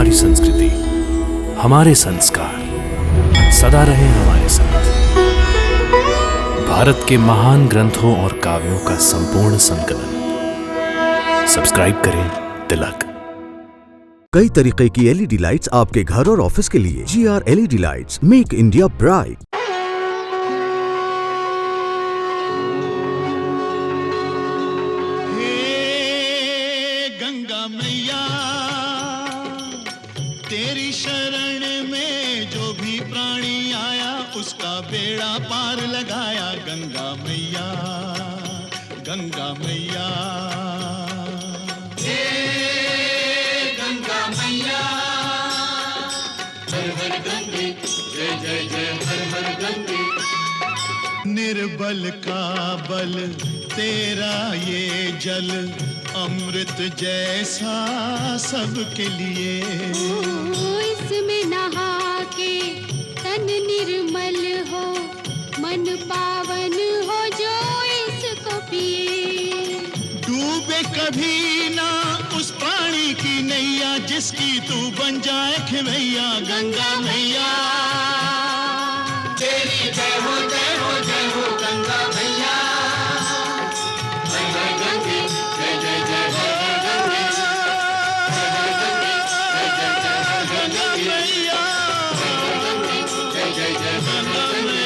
हमारी संस्कृति, हमारे संस्कार सदा रहे हमारे साथ। भारत के महान ग्रंथों और काव्यों का संपूर्ण संकलन। सब्सक्राइब करें तिलक। कई तरीके की एलईडी लाइट्स आपके घर और ऑफिस के लिए। GR LED lights, make India bright. Ganga मैया तेरी शरण में जो भी प्राणी आया उसका बेड़ा पार लगाया। गंगा मैया, गंगा मैया, हे गंगा मैया, हर हर गंगे, जय जय जय हर हर गंगे। निर्बल का बल तेरा ये जल, अमृत जैसा सबके लिए। इसमें नहा के तन निर्मल हो, मन पावन हो जो इसको पिए। डूबे कभी ना उस प्राणी की नैया, जिसकी तू बन जाए खिवैया। गंगा मैया तेरी जय हो जय हो जय हो। गंगा मैया हर हर गंगे, जय जय जय हर हर गंगे, हर हर गंगे, जय जय जय हर हर गंगे, हर हर गंगे, जय जय जय हर हर गंगे।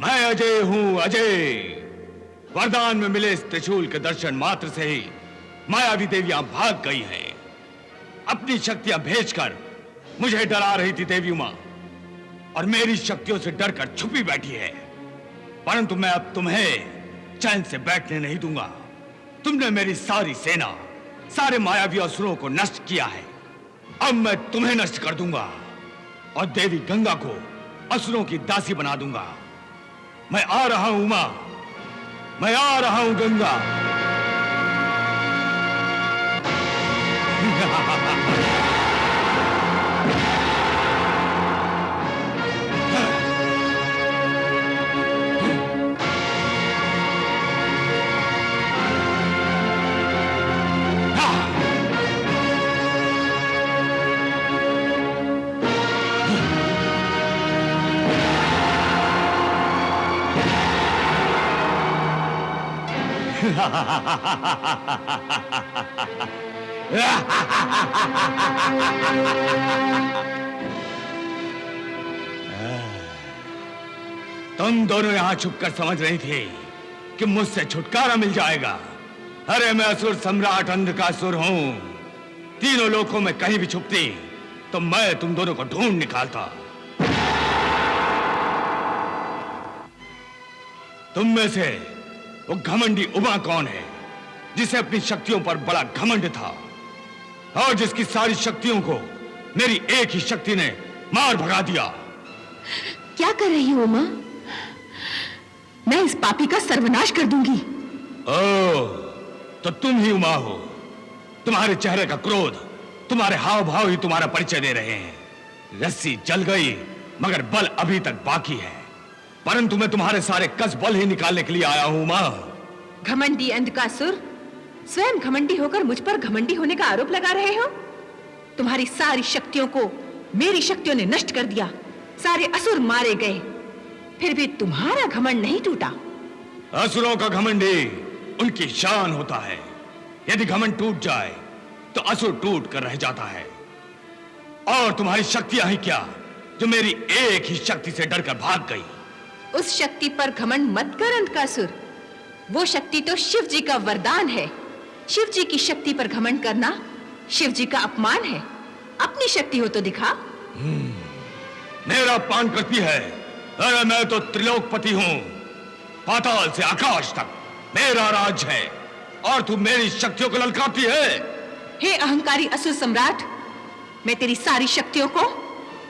मैं अजय हूं, अजय। वरदान में मिले इस त्रिशूल के दर्शन मात्र से ही मायावी देवियां भाग गई हैं। अपनी शक्तियां भेजकर मुझे डरा रही थी देवी उमा, और मेरी शक्तियों से डरकर छुपी बैठी है। परंतु मैं अब तुम्हें चैन से बैठने नहीं दूंगा। तुमने मेरी सारी सेना, सारे मायावी असुरों को नष्ट किया है। अब मैं तुम्हें नष्ट कर दूंगा और देवी गंगा को असुरों की दासी बना दूंगा। मैं आ रहा हूं उमा, मैं आ रहा हूं गंगा। तुम दोनों यहां छुपकर समझ रही थी कि मुझसे छुटकारा मिल जाएगा। अरे मैं असुर सम्राट अंधकासुर हूं। तीनों लोकों में कहीं भी छुपती तो मैं तुम दोनों को ढूंढ निकालता। तुम में से वो घमंडी उमा कौन है जिसे अपनी शक्तियों पर बड़ा घमंड था और जिसकी सारी शक्तियों को मेरी एक ही शक्ति ने मार भगा दिया? क्या कर रही हो उमा? मैं इस पापी का सर्वनाश कर दूंगी। ओह, तो तुम ही उमा हो। तुम्हारे चेहरे का क्रोध, तुम्हारे हाव भाव ही तुम्हारा परिचय दे रहे हैं। रस्सी जल गई मगर बल अभी तक बाकी है। परंतु मैं तुम्हारे सारे कस बल ही निकालने के लिए आया हूं उमा। घमंडी अंधकासुर, स्वयं घमंडी होकर मुझ पर घमंडी होने का आरोप लगा रहे हो। तुम्हारी सारी शक्तियों को मेरी शक्तियों ने नष्ट कर दिया। सारे असुर मारे गए, फिर भी तुम्हारा घमंड नहीं टूटा। असुरों का घमंड ही उनकी शान होता है। यदि घमंड टूट जाए तो असुर टूट कर रह जाता है। और तुम्हारी शक्तियां ही क्या जो मेरी एक ही शक्ति से डरकर भाग गई। उस शक्ति पर घमंड मत कर अंधकासुर। वो शक्ति तो शिव जी का वरदान है। शिव जी की शक्ति पर घमंड करना शिव जी का अपमान है। अपनी शक्ति हो तो दिखा। मेरा अपमान करती है? अरे मैं तो त्रिलोकपति हूं। पाताल से आकाश तक मेरा राज है और तू मेरी शक्तियों को ललकारती है। हे अहंकारी असुर सम्राट, मैं तेरी सारी शक्तियों को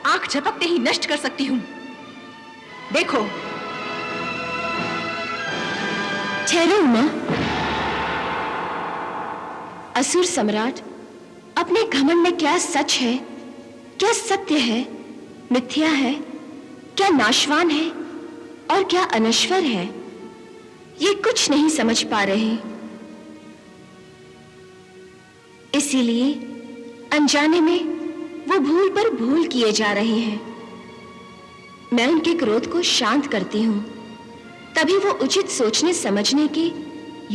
आंख झपकते ही नष्ट कर सकती हूं। देखो। ठहरो उमा। असुर सम्राट, अपने घमंड में क्या सच है, क्या सत्य है, मिथ्या है, क्या नाशवान है और क्या अनश्वर है, ये कुछ नहीं समझ पा रहे। इसीलिए अनजाने में वो भूल पर भूल किए जा रहे हैं। मैं उनके क्रोध को शांत करती हूं, तभी वो उचित सोचने समझने के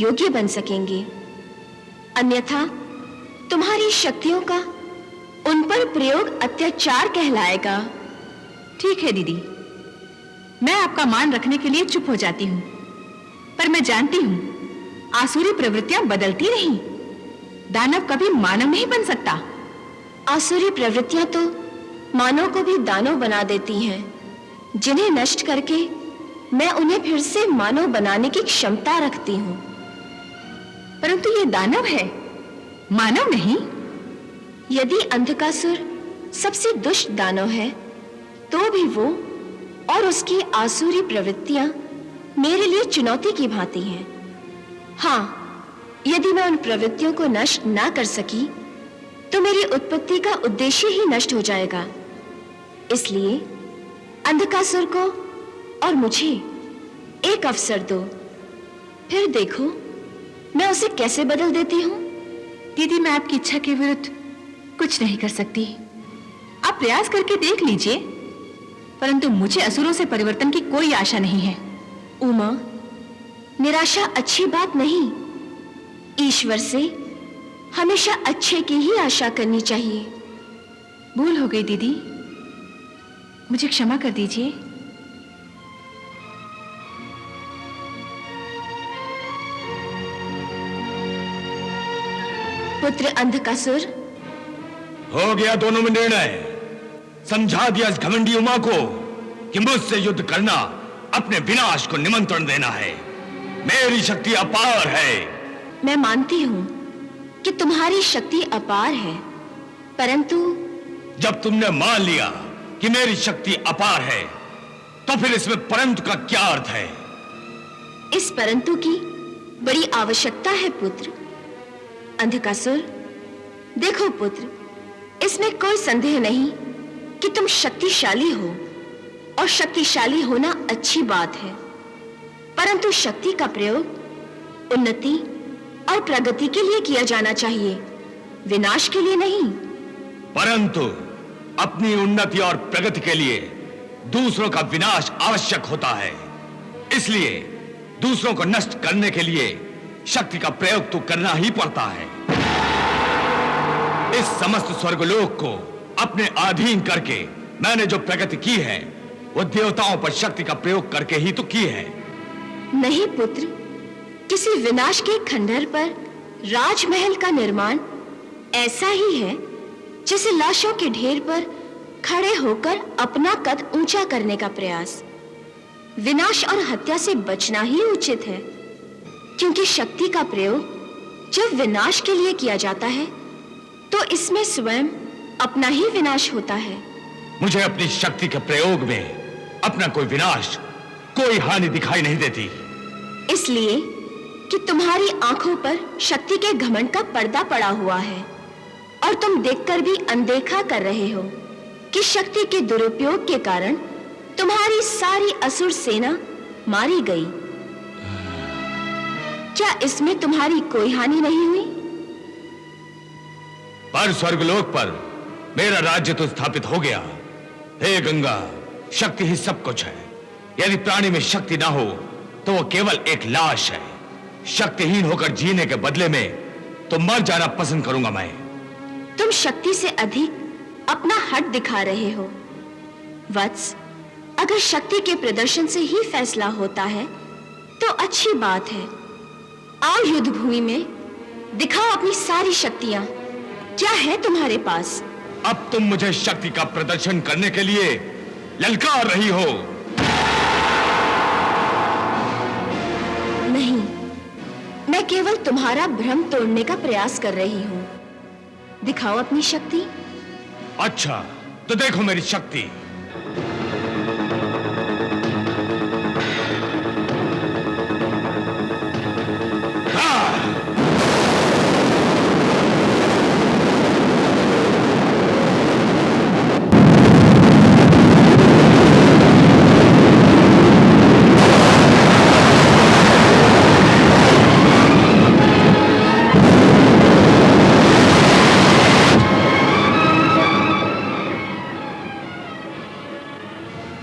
योग्य बन सकेंगे। अन्यथा तुम्हारी शक्तियों का उन पर प्रयोग अत्याचार कहलाएगा। ठीक है दीदी, मैं आपका मान रखने के लिए चुप हो जाती हूं, पर मैं जानती हूं आसुरी प्रवृत्तियां बदलती नहीं। दानव कभी मानव नहीं बन सकता। आसुरी प्रवृत्तियां तो मानव को भी दानव बना देती हैं, जिन्हें नष्ट करके मैं उन्हें फिर से मानव बनाने की क्षमता रखती हूं। परंतु ये दानव है, मानव नहीं। यदि अंधकासुर सबसे दुष्ट दानव है, तो भी वो और उसकी आसुरी प्रवृत्तियां मेरे लिए चुनौती की भांति हैं। हाँ, यदि मैं उन प्रवृत्तियों को नष्ट ना कर सकी, तो मेरी उत्पत्ति का उद्देश्य ही नष्ट हो जाएगा। इसलिए अंधकासुर को और मुझे एक अवसर दो, फिर देखो मैं उसे कैसे बदल देती हूँ। दीदी, मैं आपकी इच्छा के विरुद्ध कुछ नहीं कर सकती। आप प्रयास करके देख लीजिए, परंतु मुझे असुरों से परिवर्तन की कोई आशा नहीं है। उमा, निराशा अच्छी बात नहीं। ईश्वर से हमेशा अच्छे की ही आशा करनी चाहिए। भूल हो गई दीदी, मुझे क्षमा कर दीजिए। पुत्र अंधकासुर, हो गया दोनों में निर्णय। समझा दिया इस घमंडी उमा को कि मुझसे युद्ध करना अपने विनाश को निमंत्रण देना है। मेरी शक्ति अपार है। मैं मानती हूं कि तुम्हारी शक्ति अपार है, परंतु जब तुमने मान लिया कि मेरी शक्ति अपार है, तो फिर इसमें परंतु का क्या अर्थ है? इस परंतु की बड़ी आवश्यकता है पुत्र। अंधकासुर, देखो पुत्र, इसमें कोई संदेह नहीं कि तुम शक्तिशाली हो, और शक्तिशाली होना अच्छी बात है। परंतु शक्ति का प्रयोग उन्नति और प्रगति के लिए किया जाना चाहिए, विनाश के लिए नहीं। परंतु अपनी उन्नति और प्रगति के लिए दूसरों का विनाश आवश्यक होता है। इसलिए दूसरों को नष्ट करने के लिए शक्ति का प्रयोग तो करना ही पड़ता है। इस समस्त स्वर्गलोक को अपने अधीन करके मैंने जो प्रगति की है वो देवताओं पर शक्ति का प्रयोग करके ही तो की है। नहीं पुत्र, किसी विनाश के खंडहर पर राजमहल का निर्माण ऐसा ही है जैसे लाशों के ढेर पर खड़े होकर अपना कद ऊंचा करने का प्रयास। विनाश और हत्या से बचना ही उचित है, क्योंकि शक्ति का प्रयोग जब विनाश के लिए किया जाता है तो इसमें स्वयं अपना ही विनाश होता है। मुझे अपनी शक्ति के प्रयोग में अपना कोई विनाश, कोई हानि दिखाई नहीं देती। इसलिए कि तुम्हारी आंखों पर शक्ति के घमंड का पर्दा पड़ा हुआ है और तुम देखकर भी अनदेखा कर रहे हो कि शक्ति के दुरुपयोग के कारण तुम्हारी सारी असुर सेना मारी गई। क्या इसमें तुम्हारी कोई हानि नहीं हुई? पर स्वर्गलोक पर मेरा राज्य तो स्थापित हो गया। हे गंगा, शक्ति ही सब कुछ है। यदि प्राणी में शक्ति ना हो तो वो केवल एक लाश है। शक्तिहीन होकर जीने के बदले में तो मर जाना पसंद करूंगा मैं। तुम शक्ति से अधिक अपना हट दिखा रहे हो। वत्स, अगर शक्ति के प्रदर्शन से ही फैसला होता है तो अच्छी बात है। आओ युद्ध भूमि में दिखाओ अपनी सारी शक्तियां। क्या है तुम्हारे पास? अब तुम मुझे शक्ति का प्रदर्शन करने के लिए ललकार रही हो। नहीं, मैं केवल तुम्हारा भ्रम तोड़ने का प्रयास कर रही हूं। दिखाओ अपनी शक्ति। अच्छा, तो देखो मेरी शक्ति।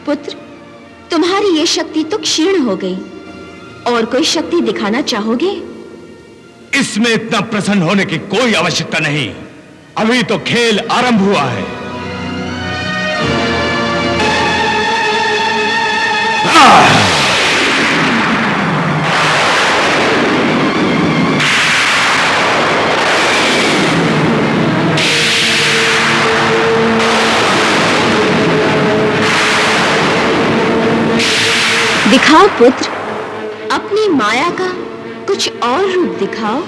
पुत्र, तुम्हारी ये शक्ति तो क्षीण हो गई। और कोई शक्ति दिखाना चाहोगे? इसमें इतना प्रसन्न होने की कोई आवश्यकता नहीं। अभी तो खेल आरंभ हुआ है। दिखाओ पुत्र, अपनी माया का कुछ और रूप दिखाओ।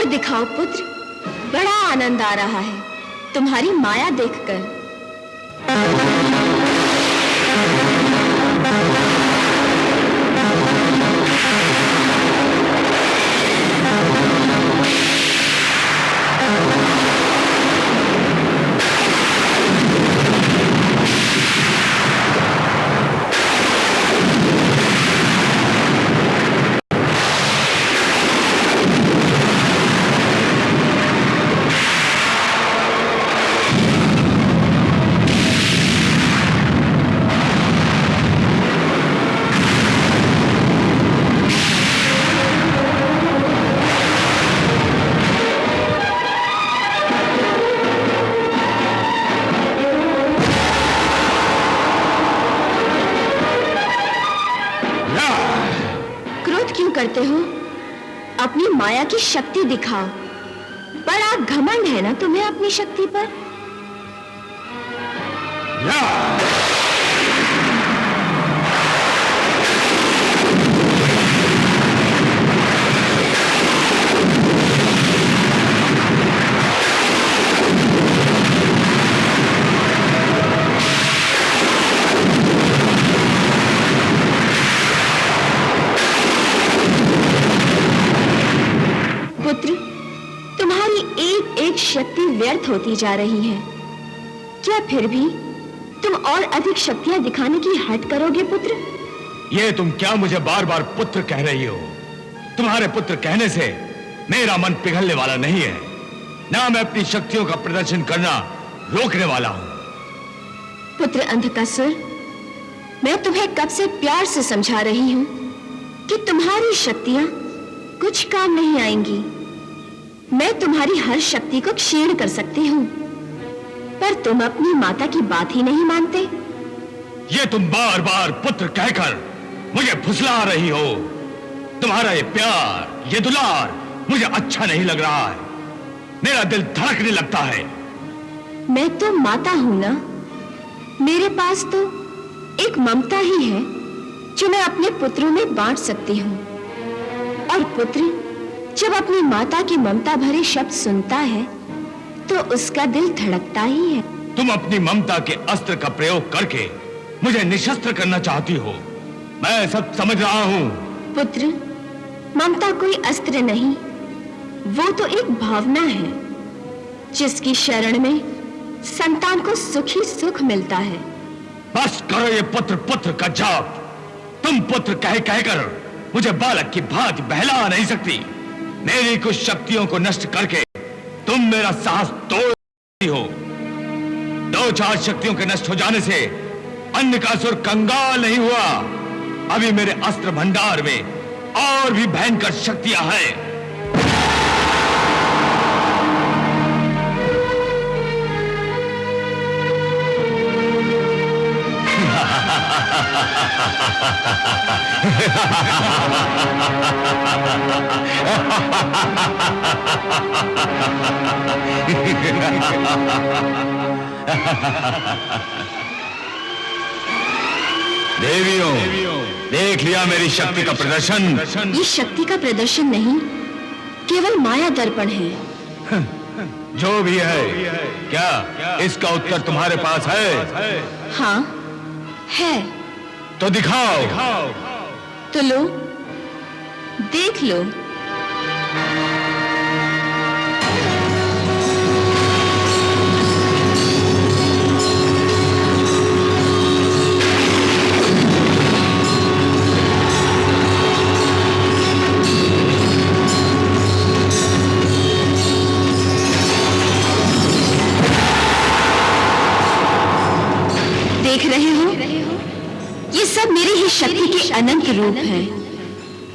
दिखाओ पुत्र, बड़ा आनंद आ रहा है तुम्हारी माया देखकर। करते हो? अपनी माया की शक्ति दिखाओ। बड़ा घमंड है ना तुम्हें अपनी शक्ति पर? पुत्र, तुम्हारी एक एक शक्ति व्यर्थ होती जा रही है। क्या फिर भी तुम और अधिक शक्तियां दिखाने की हट करोगे पुत्र? ये तुम क्या मुझे बार बार पुत्र कह रही हो? तुम्हारे पुत्र कहने से मेरा मन पिघलने वाला नहीं है, ना मैं अपनी शक्तियों का प्रदर्शन करना रोकने वाला हूं। पुत्र अंधकासुर, मैं तुम्हें कब से प्यार से समझा रही हूं कि तुम्हारी शक्तियां कुछ काम नहीं आएंगी। मैं तुम्हारी हर शक्ति को क्षीण कर सकती हूं, पर तुम अपनी माता की बात ही नहीं मानते। ये तुम बार बार पुत्र कहकर मुझे फुसला रही हो। तुम्हारा ये प्यार, ये दुलार मुझे अच्छा नहीं लग रहा है। मेरा दिल धड़कने लगता है। मैं तो माता हूं ना, मेरे पास तो एक ममता ही है जो मैं अपने पुत्रों में बांट सकती हूं। और पुत्र जब अपनी माता की ममता भरे शब्द सुनता है तो उसका दिल धड़कता ही है। तुम अपनी ममता के अस्त्र का प्रयोग करके मुझे निशस्त्र करना चाहती हो। मैं सब समझ रहा हूं। पुत्र, ममता कोई अस्त्र नहीं, वो तो एक भावना है जिसकी शरण में संतान को सुख ही सुख मिलता है। बस करो ये पुत्र पुत्र का जाप। तुम पुत्र कह कहकर मुझे बालक की भांति बहला नहीं सकती। मेरी कुछ शक्तियों को नष्ट करके तुम मेरा साहस तोड़ हो। 2-4 शक्तियों के नष्ट हो जाने से अंधकासुर कंगाल नहीं हुआ। अभी मेरे अस्त्र भंडार में और भी भयंकर शक्तियां हैं। देवियों, देख लिया मेरी शक्ति का प्रदर्शन? ये शक्ति का प्रदर्शन नहीं, केवल माया दर्पण है। जो भी है, क्या इसका उत्तर तुम्हारे पास है? हाँ है। तो दिखाओ। तो लो, देख लो। देख रहे हो? ये सब मेरी ही शक्ति के अनंत रूप है।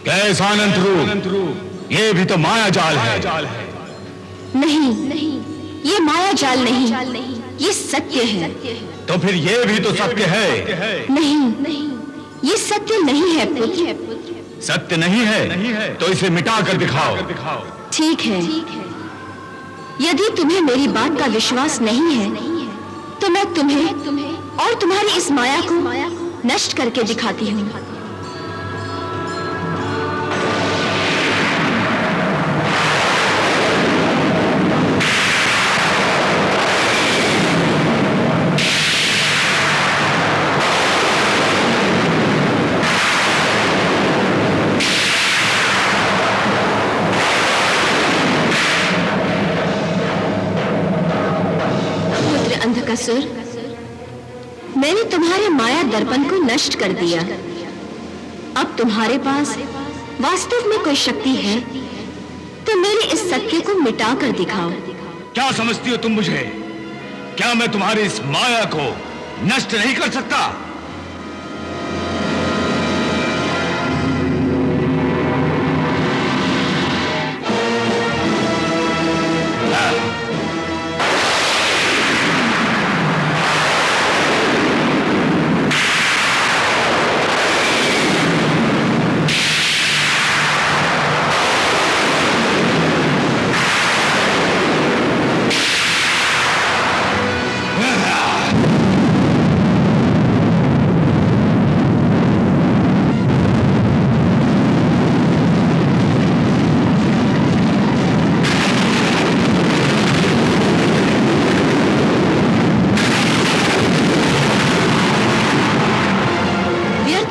कैसा अनंत रूप? ये भी तो माया जाल है। नहीं, ये माया जाल नहीं, ये सत्य है। तो फिर ये भी तो सत्य है। नहीं, ये सत्य नहीं है पुत्र। सत्य नहीं है तो इसे मिटा कर दिखाओ। ठीक है, यदि तुम्हें मेरी बात का विश्वास नहीं है तो मैं तुम्हें और तुम्हारी इस माया को नष्ट करके दिखाती हूँ। पुत्र अंधकासुर, मैंने तुम्हारे माया दर्पण को नष्ट कर दिया। अब तुम्हारे पास वास्तव में कोई शक्ति है तो मेरे इस सत्य को मिटा कर दिखाओ। क्या समझती हो तुम मुझे? क्या मैं तुम्हारी इस माया को नष्ट नहीं कर सकता?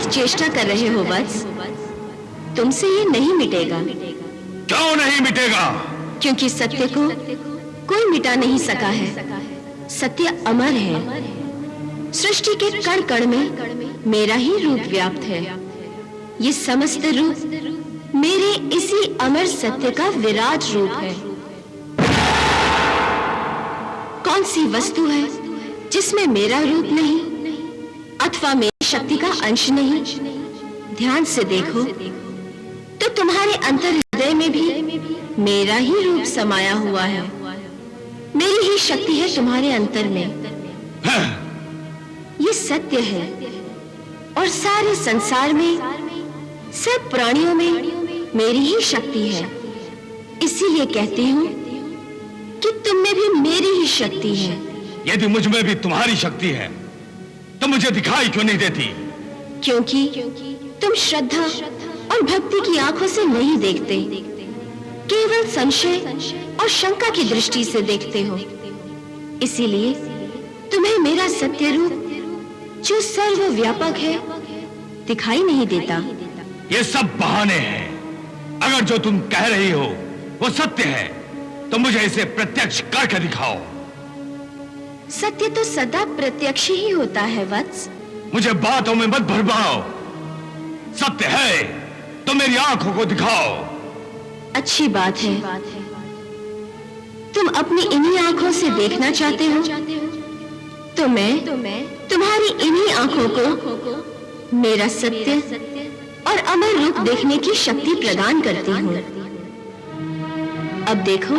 चेष्टा कर रहे हो वत्स। तुमसे ये नहीं मिटेगा। क्यों नहीं मिटेगा? क्योंकि सत्य को कोई मिटा नहीं सका है। सत्य अमर है। सृष्टि के कण कण में मेरा ही रूप व्याप्त है। ये समस्त रूप मेरे इसी अमर सत्य का विराज रूप है। कौन सी वस्तु है जिसमें मेरा रूप नहीं अथवा मेरी शक्ति का अंश नहीं? ध्यान से देखो तो तुम्हारे अंतर हृदय में भी मेरा ही रूप समाया हुआ है। मेरी ही शक्ति है तुम्हारे अंतर में। ये सत्य है और सारे संसार में सब प्राणियों में मेरी ही शक्ति है। इसीलिए कहती हूँ कि तुम में भी मेरी ही शक्ति है। यदि मुझ में भी तुम्हारी शक्ति है तो मुझे दिखाई क्यों नहीं देती? क्योंकि तुम श्रद्धा और भक्ति की आंखों से नहीं देखते, केवल संशय और शंका की दृष्टि से देखते हो। इसीलिए तुम्हें मेरा सत्य रूप जो सर्वव्यापक है दिखाई नहीं देता। ये सब बहाने हैं। अगर जो तुम कह रही हो वो सत्य है तो मुझे इसे प्रत्यक्ष करके दिखाओ। सत्य तो सदा प्रत्यक्ष ही होता है वत्स। मुझे बातों में मत भरमाओ। सत्य है तो मेरी आंखों को दिखाओ। अच्छी बात है। तुम अपनी इन्हीं आंखों से देखना चाहते हो तो मैं तुम्हारी इन्हीं आंखों को मेरा सत्य और अमर रूप देखने की शक्ति प्रदान करती हूँ। अब देखो